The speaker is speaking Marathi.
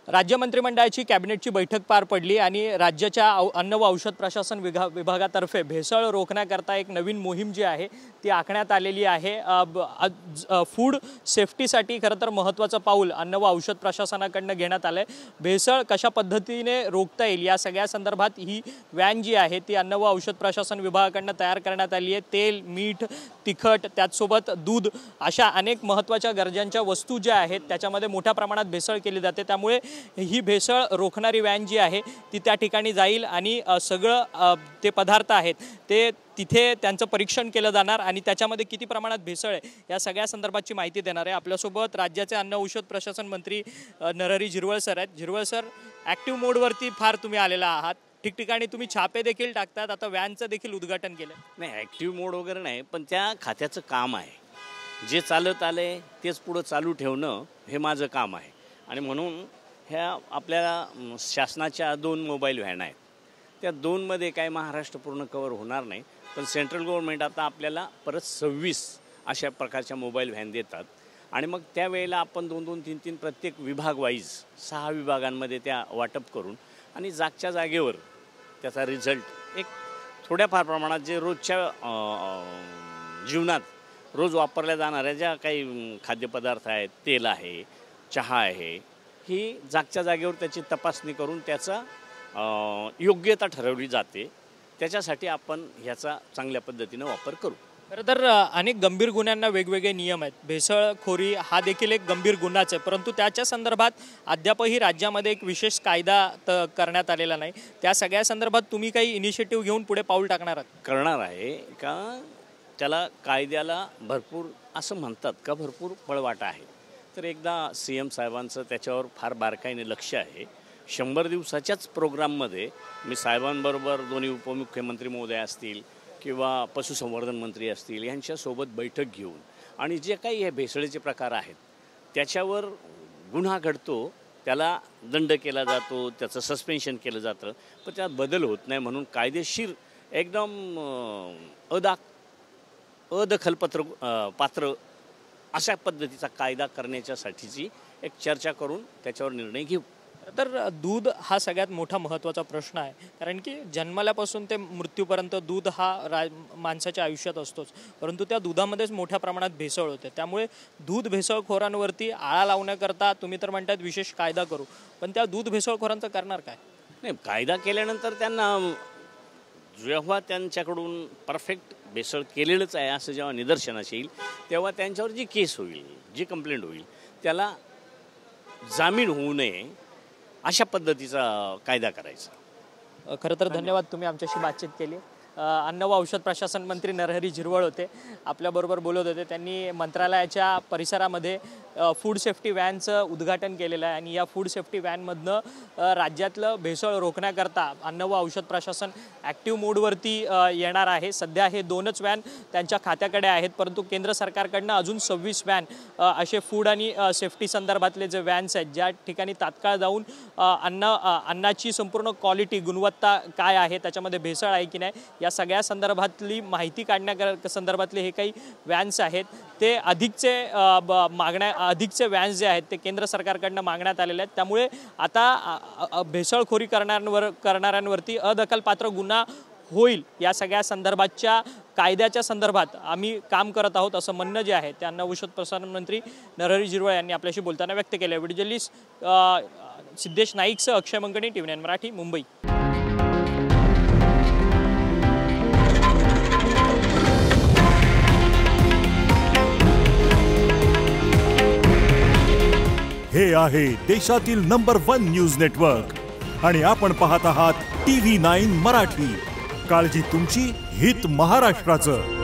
राज्य मंत्रिमंडळाची कॅबिनेटची बैठक पार पडली आणि राज्याच्या अन्न व औषध प्रशासन विभागातर्फे भेसळ रोखण्याकरता एक नवीन मोहीम जी आहे ती आखण्यात आलेली आहे। फूड सेफ्टीसाठी खरं तर महत्त्वाचं पाऊल अन्न व औषध प्रशासनाकडून घेण्यात आलं आहे। भेसळ कशा पद्धतीने रोखता येईल या सगळ्या संदर्भात ही व्हॅन जी आहे ती अन्न व औषध प्रशासन विभागाकडून तयार करण्यात आली आहे। तेल, मीठ, तिखट त्याचसोबत दूध अशा अनेक महत्त्वाच्या गरजांच्या वस्तू ज्या आहेत त्याच्यामध्ये मोठ्या प्रमाणात भेसळ केली जाते। त्यामुळे ही भेसळ रोखणारी व्हॅन जी आहे ती त्या ठिकाणी जाईल आणि सगळं ते पदार्थ आहेत ते तिथे त्यांचं परीक्षण केलं जाणार आणि त्याच्यामध्ये किती प्रमाणात भेसळ आहे या सगळ्या संदर्भाची माहिती देणार आहे। आपल्यासोबत राज्याचे अन्न औषध प्रशासन मंत्री नरहरी झिरवळ सर आहेत। झिरवळ सर, ॲक्टिव्ह मोडवरती फार तुम्ही आलेला आहात, ठिकठिकाणी तुम्ही छापे देखील टाकतात, आता व्हॅनचं देखील उद्घाटन केलं। नाही, ॲक्टिव्ह मोड वगैरे नाही, पण त्या खात्याचं काम आहे, जे चालत आले तेच पुढं चालू ठेवणं हे माझं काम आहे। आणि म्हणून ह्या आपल्याला शासनाच्या 2 मोबाईल व्हॅन आहेत, त्या 2मध्ये काय महाराष्ट्र पूर्ण कव्हर होणार नाही, पण सेंट्रल गव्हर्नमेंट आता आपल्याला परत 26 अशा प्रकारच्या मोबाईल व्हॅन देतात आणि मग त्यावेळेला आपण 2-2, 3-3 प्रत्येक विभाग वाईज 6 विभागांमध्ये त्या वाटप करून आणि जागच्या जागेवर त्याचा रिझल्ट एक थोड्याफार प्रमाणात जे रोजच्या जीवनात रोज वापरल्या जाणाऱ्या ज्या काही खाद्यपदार्थ आहेत, तेल आहे, चहा आहे, ही जागच्या जागेवर त्याची तपासणी करून त्याचा योग्यता ठरवली जाते। त्याच्यासाठी आपण ह्याचा चांगल्या पद्धतीने वापर करू। खरं तर अनेक गंभीर गुन्ह्यांना वेगवेगळे नियम आहेत। भेसळखोरी हा देखील एक गंभीर गुन्हाच आहे, परंतु त्याच्या संदर्भात अद्यापही राज्यामध्ये एक विशेष कायदा करण्यात आलेला नाही। त्या सगळ्या संदर्भात तुम्ही काही इनिशिएटिव्ह घेऊन पुढे पाऊल टाकणार आहात? करणार आहे का त्याला कायद्याला भरपूर असं म्हणतात का भरपूर पळवाटा आहे, तर एकदा CM साहेबांचं त्याच्यावर फार बारकाईने लक्ष आहे। 100 दिवसाच्याच प्रोग्राममध्ये मी साहेबांबरोबर दोन्ही उपमुख्यमंत्री महोदय असतील किंवा पशुसंवर्धन मंत्री असतील यांच्यासोबत बैठक घेऊन आणि जे काही हे भेसळीचे प्रकार आहेत त्याच्यावर गुन्हा घडतो त्याला दंड केला जातो, त्याचं सस्पेन्शन केलं जातं, पण त्यात बदल होत नाही। म्हणून कायदेशीर एकदम पात्र अशा पद्धतीचा कायदा करण्याच्यासाठीची एक चर्चा करून त्याच्यावर निर्णय घेऊ। तर दूध हा सगळ्यात मोठा महत्त्वाचा प्रश्न आहे, कारण की जन्मल्यापासून ते मृत्यूपर्यंत दूध हा माणसाच्या आयुष्यात असतोच, परंतु त्या दुधामध्येच मोठ्या प्रमाणात भेसळ होते। त्यामुळे दूध भेसळखोरांवरती आळा लावण्याकरता तुम्ही तर म्हणतात विशेष कायदा करू, पण त्या दूध भेसळखोरांचं करणार काय? नाही, कायदा केल्यानंतर त्यांना जेव्हा त्यांच्याकडून परफेक्ट भेसळ केलेलंच आहे असं जेव्हा निदर्शनास येईल तेव्हा त्यांच्यावर जी केस होईल, जी कंप्लेंट होईल, त्याला जामीन होऊ नये अशा पद्धतीचा कायदा करायचा। खरं तर धन्यवाद, तुम्ही आमच्याशी बातचीत केली। अन्न व औषध प्रशासन मंत्री नरहरी झिरवळ होते, आपल्याबरोबर बोलत होते। त्यांनी मंत्रालयाच्या परिसरामध्ये फूड सेफ्टी व्हॅनचं उद्घाटन केलेलं आहे आणि या फूड सेफ्टी व्हॅनमधनं राज्यातलं भेसळ रोखण्याकरता अन्न व औषध प्रशासन ॲक्टिव्ह मोडवरती येणार आहे। सध्या हे 2च व्हॅन त्यांच्या खात्याकडे आहेत, परंतु केंद्र सरकारकडनं अजून 26 व्हॅन असे फूड आणि सेफ्टी संदर्भातले जे व्हॅन्स आहेत ज्या ठिकाणी तात्काळ जाऊन अन्नाची संपूर्ण क्वालिटी, गुणवत्ता काय आहे, त्याच्यामध्ये भेसळ आहे की नाही या सगळ्या संदर्भातली माहिती काढण्या संदर्भातले हे काही व्हॅन्स आहेत ते अधिकचे व्हॅन्स जे आहेत ते केंद्र सरकारकडनं मागण्यात आलेले आहेत। त्यामुळे आता भेसळखोरी करणाऱ्यांवरती अदखलपात्र गुन्हा होईल या सगळ्या संदर्भाच्या कायद्याच्या संदर्भात आम्ही काम करत आहोत असं म्हणणं जे आहे ते अन्न औषध प्रशासन मंत्री नरहरी झिरवळ यांनी आपल्याशी बोलताना व्यक्त केलं। व्हिडिओ जर्नलिस्ट सिद्धेश नाईकसह अक्षय मंगणी, TV9 मराठी, मुंबई। हे आहे देशातील नंबर 1 न्यूज नेटवर्क आणि आपण पाहत आहात TV9 मराठी। काळजी तुमची, हित महाराष्ट्राचं।